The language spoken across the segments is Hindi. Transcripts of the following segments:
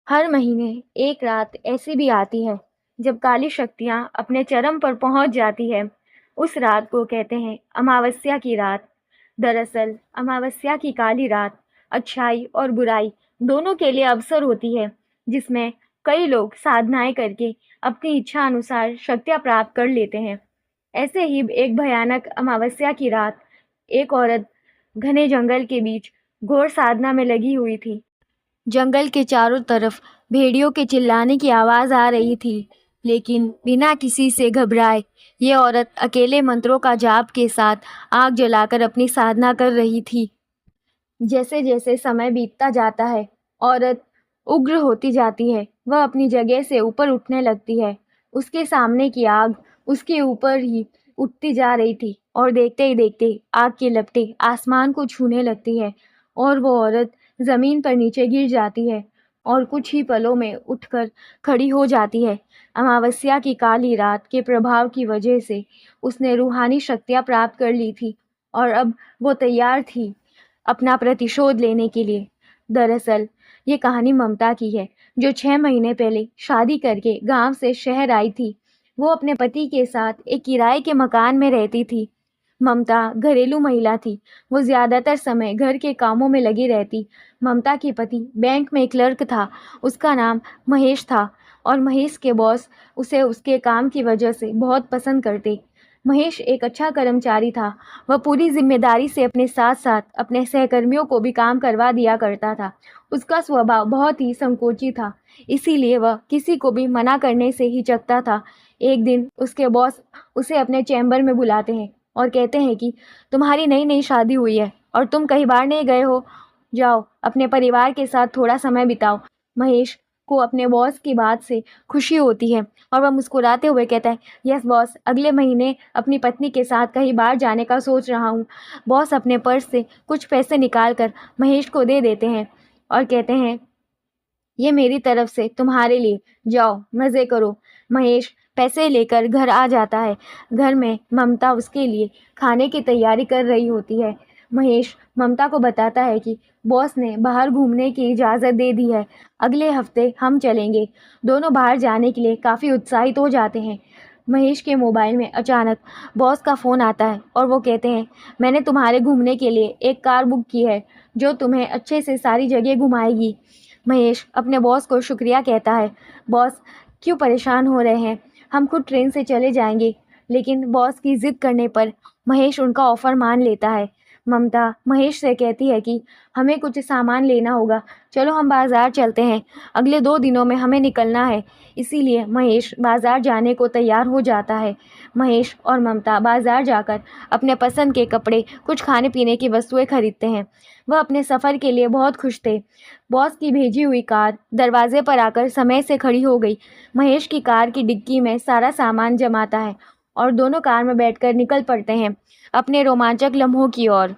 हर महीने एक रात ऐसी भी आती है जब काली शक्तियाँ अपने चरम पर पहुँच जाती है। उस रात को कहते हैं अमावस्या की रात। दरअसल अमावस्या की काली रात अच्छाई और बुराई दोनों के लिए अवसर होती है, जिसमें कई लोग साधनाएं करके अपनी इच्छा अनुसार शक्तियाँ प्राप्त कर लेते हैं। ऐसे ही एक भयानक अमावस्या की रात एक औरत घने जंगल के बीच घोर साधना में लगी हुई थी। जंगल के चारों तरफ भेड़ियों के चिल्लाने की आवाज आ रही थी, लेकिन बिना किसी से घबराए ये औरत अकेले मंत्रों का जाप के साथ आग जलाकर अपनी साधना कर रही थी। जैसे जैसे समय बीतता जाता है, औरत उग्र होती जाती है। वह अपनी जगह से ऊपर उठने लगती है। उसके सामने की आग उसके ऊपर ही उठती जा रही थी और देखते ही देखते आग की लपटें आसमान को छूने लगती है और वो औरत जमीन पर नीचे गिर जाती है और कुछ ही पलों में उठकर खड़ी हो जाती है। अमावस्या की काली रात के प्रभाव की वजह से उसने रूहानी शक्तियाँ प्राप्त कर ली थी और अब वो तैयार थी अपना प्रतिशोध लेने के लिए। दरअसल ये कहानी ममता की है, जो 6 महीने पहले शादी करके गांव से शहर आई थी। वो अपने पति के साथ एक किराए के मकान में रहती थी। ममता घरेलू महिला थी। वो ज़्यादातर समय घर के कामों में लगी रहती। ममता के पति बैंक में क्लर्क था। उसका नाम महेश था और महेश के बॉस उसे उसके काम की वजह से बहुत पसंद करते। महेश एक अच्छा कर्मचारी था। वह पूरी जिम्मेदारी से अपने साथ साथ अपने सहकर्मियों को भी काम करवा दिया करता था। उसका स्वभाव बहुत ही संकोची था, इसीलिए वह किसी को भी मना करने से हिचकता था। एक दिन उसके बॉस उसे अपने चैम्बर में बुलाते हैं और कहते हैं कि तुम्हारी नई नई शादी हुई है और तुम कहीं बाहर नहीं गए हो। जाओ अपने परिवार के साथ थोड़ा समय बिताओ। महेश को अपने बॉस की बात से खुशी होती है और वह मुस्कुराते हुए कहता है, यस बॉस, अगले महीने अपनी पत्नी के साथ कहीं बाहर जाने का सोच रहा हूँ। बॉस अपने पर्स से कुछ पैसे निकाल कर महेश को दे देते हैं और कहते हैं, ये मेरी तरफ से तुम्हारे लिए, जाओ मज़े करो। महेश पैसे लेकर घर आ जाता है। घर में ममता उसके लिए खाने की तैयारी कर रही होती है। महेश ममता को बताता है कि बॉस ने बाहर घूमने की इजाज़त दे दी है, अगले हफ्ते हम चलेंगे। दोनों बाहर जाने के लिए काफ़ी उत्साहित हो जाते हैं। महेश के मोबाइल में अचानक बॉस का फ़ोन आता है और वो कहते हैं, मैंने तुम्हारे घूमने के लिए एक कार बुक की है जो तुम्हें अच्छे से सारी जगह घुमाएगी। महेश अपने बॉस को शुक्रिया कहता है। बॉस क्यों परेशान हो रहे हैं, हम खुद ट्रेन से चले जाएंगे। लेकिन बॉस की जिद करने पर महेश उनका ऑफर मान लेता है। ममता महेश से कहती है कि हमें कुछ सामान लेना होगा, चलो हम बाज़ार चलते हैं, अगले 2 दिनों में हमें निकलना है। इसीलिए महेश बाज़ार जाने को तैयार हो जाता है। महेश और ममता बाज़ार जाकर अपने पसंद के कपड़े, कुछ खाने पीने की वस्तुएं खरीदते हैं। वह अपने सफ़र के लिए बहुत खुश थे। बॉस की भेजी हुई कार दरवाजे पर आकर समय से खड़ी हो गई। महेश की कार की डिक्की में सारा सामान जमाता है और दोनों कार में बैठकर निकल पड़ते हैं अपने रोमांचक लम्हों की ओर।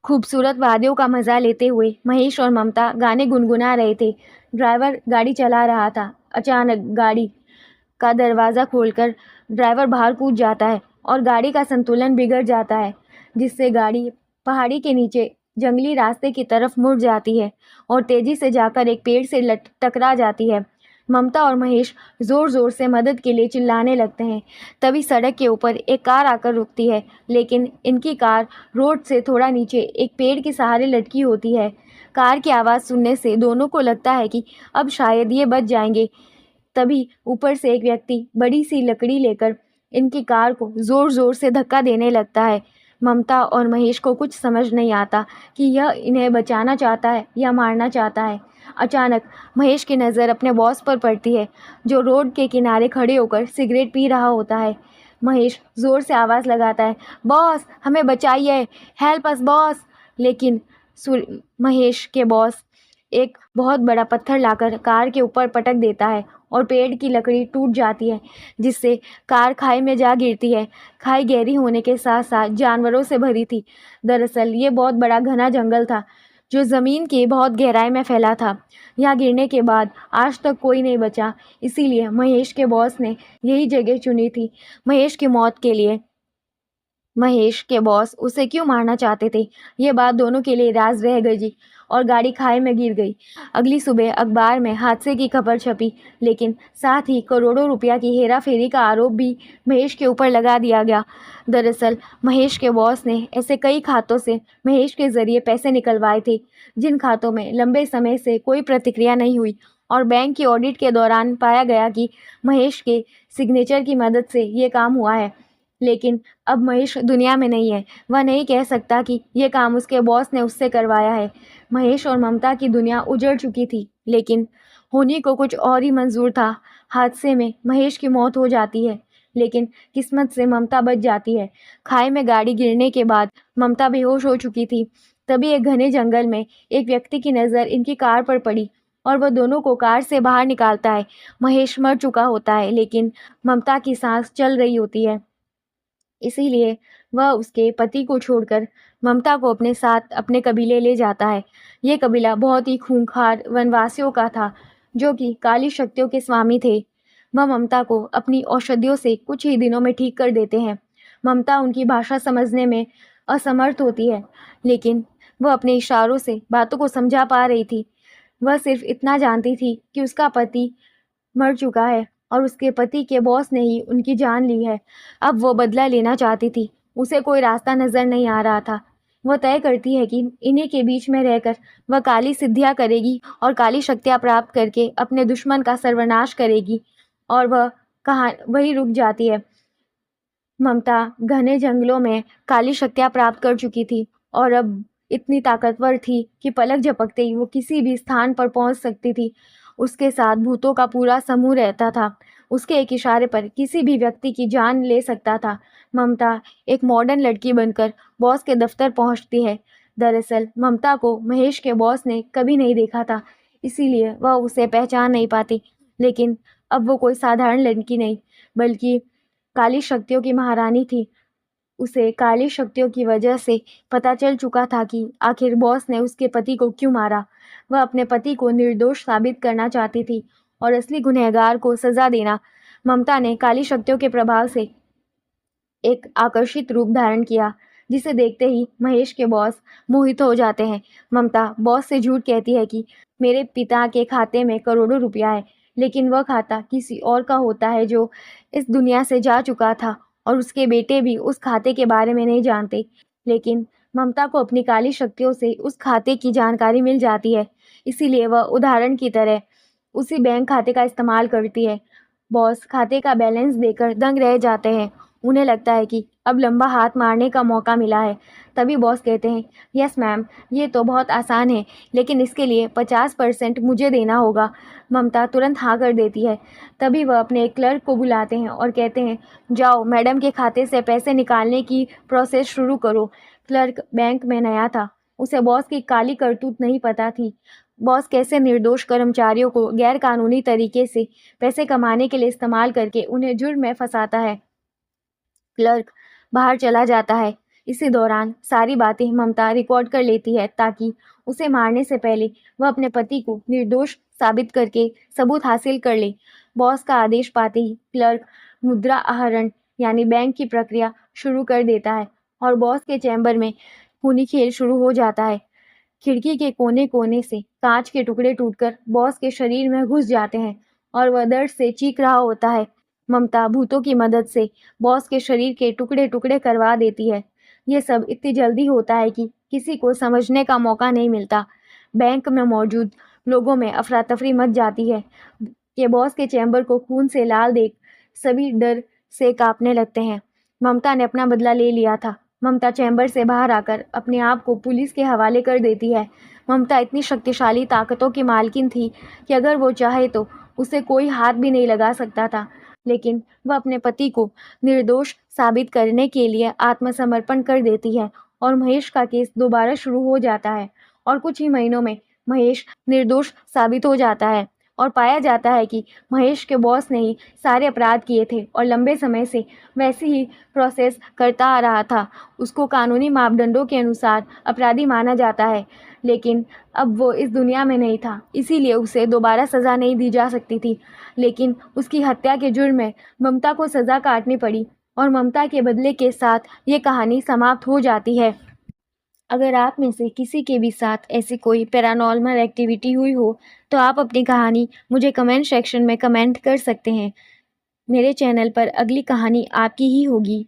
खूबसूरत वादियों का मज़ा लेते हुए महेश और ममता गाने गुनगुना रहे थे। ड्राइवर गाड़ी चला रहा था। अचानक गाड़ी का दरवाज़ा खोलकर ड्राइवर बाहर कूद जाता है और गाड़ी का संतुलन बिगड़ जाता है, जिससे गाड़ी पहाड़ी के नीचे जंगली रास्ते की तरफ मुड़ जाती है और तेज़ी से जाकर एक पेड़ से टकरा जाती है। ममता और महेश ज़ोर-ज़ोर से मदद के लिए चिल्लाने लगते हैं। तभी सड़क के ऊपर एक कार आकर रुकती है, लेकिन इनकी कार रोड से थोड़ा नीचे एक पेड़ के सहारे लटकी होती है। कार की आवाज़ सुनने से दोनों को लगता है कि अब शायद ये बच जाएंगे। तभी ऊपर से एक व्यक्ति बड़ी सी लकड़ी लेकर इनकी कार को जोर जोर से धक्का देने लगता है। ममता और महेश को कुछ समझ नहीं आता कि यह इन्हें बचाना चाहता है या मारना चाहता है। अचानक महेश की नज़र अपने बॉस पर पड़ती है, जो रोड के किनारे खड़े होकर सिगरेट पी रहा होता है। महेश ज़ोर से आवाज़ लगाता है, बॉस हमें बचाइए, हेल्प अस बॉस। लेकिन महेश के बॉस एक बहुत बड़ा पत्थर लाकर कार के ऊपर पटक देता है और पेड़ की लकड़ी टूट जाती है, जिससे कार खाई में जा गिरती है। खाई गहरी होने के साथ साथ जानवरों से भरी थी। दरअसल ये बहुत बड़ा घना जंगल था, जो ज़मीन की बहुत गहराई में फैला था। यहाँ गिरने के बाद आज तक कोई नहीं बचा, इसीलिए महेश के बॉस ने यही जगह चुनी थी महेश की मौत के लिए। महेश के बॉस उसे क्यों मारना चाहते थे, ये बात दोनों के लिए राज रह गई और गाड़ी खाई में गिर गई। अगली सुबह अखबार में हादसे की खबर छपी, लेकिन साथ ही करोड़ों रुपया की हेराफेरी का आरोप भी महेश के ऊपर लगा दिया गया। दरअसल महेश के बॉस ने ऐसे कई खातों से महेश के जरिए पैसे निकलवाए थे, जिन खातों में लंबे समय से कोई प्रतिक्रिया नहीं हुई और बैंक की ऑडिट के दौरान पाया गया कि महेश के सिग्नेचर की मदद से ये काम हुआ है। लेकिन अब महेश दुनिया में नहीं है। वह नहीं कह सकता कि ये काम उसके बॉस ने उससे करवाया है। महेश और ममता की दुनिया उजड़ चुकी थी, लेकिन होनी को कुछ और ही मंजूर था। हादसे में महेश की मौत हो जाती है, लेकिन किस्मत से ममता बच जाती है। खाई में गाड़ी गिरने के बाद ममता बेहोश हो चुकी थी। तभी एक घने जंगल में एक व्यक्ति की नज़र इनकी कार पर पड़ी और वह दोनों को कार से बाहर निकालता है। महेश मर चुका होता है, लेकिन ममता की सांस चल रही होती है। इसीलिए वह उसके पति को छोड़कर ममता को अपने साथ अपने कबीले ले जाता है। ये कबीला बहुत ही खूंखार वनवासियों का था, जो कि काली शक्तियों के स्वामी थे। वह ममता को अपनी औषधियों से कुछ ही दिनों में ठीक कर देते हैं। ममता उनकी भाषा समझने में असमर्थ होती है, लेकिन वह अपने इशारों से बातों को समझा पा रही थी। वह सिर्फ इतना जानती थी कि उसका पति मर चुका है और उसके पति के बॉस ने ही उनकी जान ली है। अब वो बदला लेना चाहती थी। उसे कोई रास्ता नज़र नहीं आ रहा था। वह तय करती है कि इन्हीं के बीच में रहकर वह काली सिद्धियाँ करेगी और काली शक्तियाँ प्राप्त करके अपने दुश्मन का सर्वनाश करेगी। और वह कहाँ वही रुक जाती है। ममता घने जंगलों में काली शक्तियाँ प्राप्त कर चुकी थी और अब इतनी ताकतवर थी कि पलक झपकते ही वो किसी भी स्थान पर पहुंच सकती थी। उसके साथ भूतों का पूरा समूह रहता था। उसके एक इशारे पर किसी भी व्यक्ति की जान ले सकता था। ममता एक मॉडर्न लड़की बनकर बॉस के दफ्तर पहुंचती है। दरअसल ममता को महेश के बॉस ने कभी नहीं देखा था, इसीलिए वह उसे पहचान नहीं पाती। लेकिन अब वो कोई साधारण लड़की नहीं, बल्कि काली शक्तियों की महारानी थी। उसे काली शक्तियों की वजह से पता चल चुका था कि आखिर बॉस ने उसके पति को क्यों मारा। वह अपने पति को निर्दोष साबित करना चाहती थी और असली गुनहगार को सजा देना। ममता ने काली शक्तियों के प्रभाव से एक आकर्षित रूप धारण किया, जिसे देखते ही महेश के बॉस मोहित हो जाते हैं। ममता बॉस से झूठ कहती है कि मेरे पिता के खाते में करोड़ों रुपया है, लेकिन वह खाता किसी और का होता है जो इस दुनिया से जा चुका था और उसके बेटे भी उस खाते के बारे में नहीं जानते। लेकिन ममता को अपनी काली शक्तियों से उस खाते की जानकारी मिल जाती है, इसीलिए वह उदाहरण की तरह उसी बैंक खाते का इस्तेमाल करती है। बॉस खाते का बैलेंस देकर दंग रह जाते हैं। उन्हें लगता है कि अब लंबा हाथ मारने का मौका मिला है। तभी बॉस कहते हैं, यस मैम, ये तो बहुत आसान है, लेकिन इसके लिए 50% मुझे देना होगा। ममता तुरंत हाँ कर देती है। तभी वह अपने एक क्लर्क को बुलाते हैं और कहते हैं, जाओ मैडम के खाते से पैसे निकालने की प्रोसेस शुरू करो। क्लर्क बैंक में नया था। उसे बॉस की काली करतूत नहीं पता थी। बॉस कैसे निर्दोष कर्मचारियों को गैर कानूनी तरीके से पैसे कमाने के लिए इस्तेमाल करके उन्हें जुर्म में फंसाता है। क्लर्क बाहर चला जाता है। इसी दौरान सारी बातें ममता रिकॉर्ड कर लेती है, ताकि उसे मारने से पहले वह अपने पति को निर्दोष साबित करके सबूत हासिल कर ले। बॉस का आदेश पाते ही क्लर्क मुद्रा आहरण यानी बैंक की प्रक्रिया शुरू कर देता है और बॉस के चैम्बर में खूनी खेल शुरू हो जाता है। खिड़की के कोने कोने से कांच के टुकड़े टूटकर बॉस के शरीर में घुस जाते हैं और वह दर्द से चीख रहा होता है। ममता भूतों की मदद से बॉस के शरीर के टुकड़े टुकड़े करवा देती है। ये सब इतनी जल्दी होता है कि किसी को समझने का मौका नहीं मिलता। बैंक में मौजूद लोगों में अफरा तफरी मच जाती है कि बॉस के चैम्बर को खून से लाल देख सभी डर से कांपने लगते हैं। ममता ने अपना बदला ले लिया था। ममता चैम्बर से बाहर आकर अपने आप को पुलिस के हवाले कर देती है। ममता इतनी शक्तिशाली ताकतों की मालकिन थी कि अगर वो चाहे तो उसे कोई हाथ भी नहीं लगा सकता था। लेकिन वह अपने पति को निर्दोष साबित करने के लिए आत्मसमर्पण कर देती है और महेश का केस दोबारा शुरू हो जाता है और कुछ ही महीनों में महेश निर्दोष साबित हो जाता है और पाया जाता है कि महेश के बॉस ने ही सारे अपराध किए थे और लंबे समय से वैसी ही प्रोसेस करता आ रहा था। उसको कानूनी मापदंडों के अनुसार अपराधी माना जाता है, लेकिन अब वो इस दुनिया में नहीं था, इसीलिए उसे दोबारा सज़ा नहीं दी जा सकती थी। लेकिन उसकी हत्या के जुर्म में ममता को सज़ा काटनी पड़ी। और ममता के बदले के साथ ये कहानी समाप्त हो जाती है। अगर आप में से किसी के भी साथ ऐसी कोई पैरानॉर्मल एक्टिविटी हुई हो तो आप अपनी कहानी मुझे कमेंट सेक्शन में कमेंट कर सकते हैं। मेरे चैनल पर अगली कहानी आपकी ही होगी।